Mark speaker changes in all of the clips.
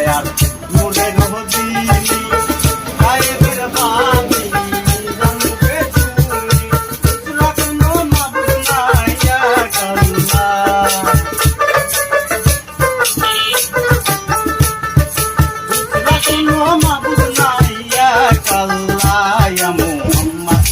Speaker 1: দয়ার নূরের মদিনী গায়েবের বাণী জানতে তুমি রাখনো মাবুদ নাইয়া কাল্লা রাখনো মাবুদ নাইয়া কাল্লা ইয়া মুহাম্মদ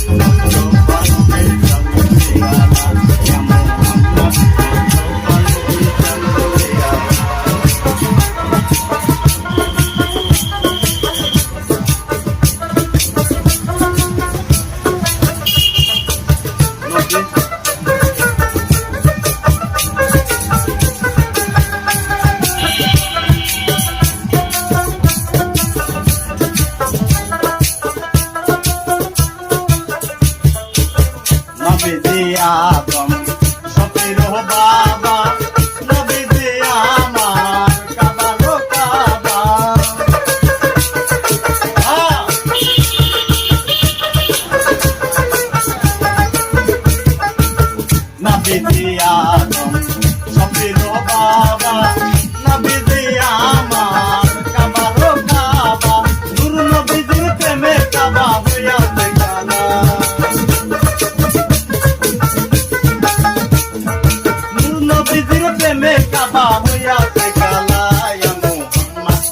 Speaker 1: নবীজি আদম সফির বাবা নবীজি আমার কাবারো কাবা নবীজি আদম সফির বাবা নবীজি আমার কাবারো কাবা নূর নবীজির প্রেমে কাবা হইয়াছে কালা নবীজির প্রেমে কাবা হইয়াছে কালা ইয়া মুহাম্মদ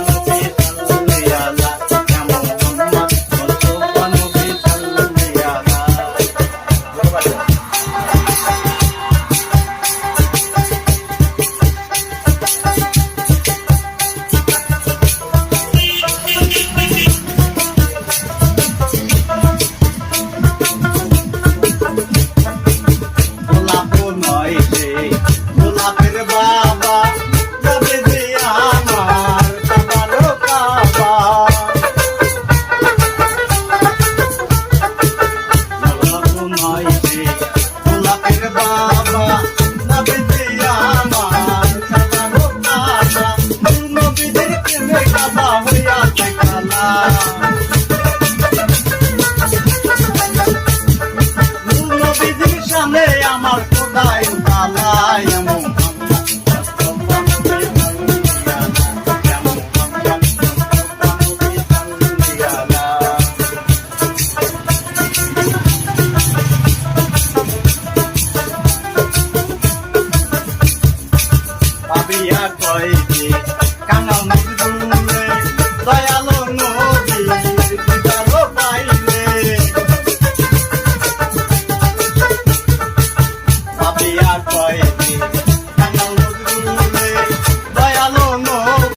Speaker 1: নবী সাল্লাল্লাহু আলা ইয়া মুহাম্মদ নবী সাল্লাল্লাহু আলা গোলাপ নয় রে গোলাপের বাবা নবীজি আমার কাবারো কাবা গোলাপ নয় রে গোলাপের বাবা নবীজি আমার কাবারো কাবা নবীজির প্রেমে কাবা হইয়াছে কালা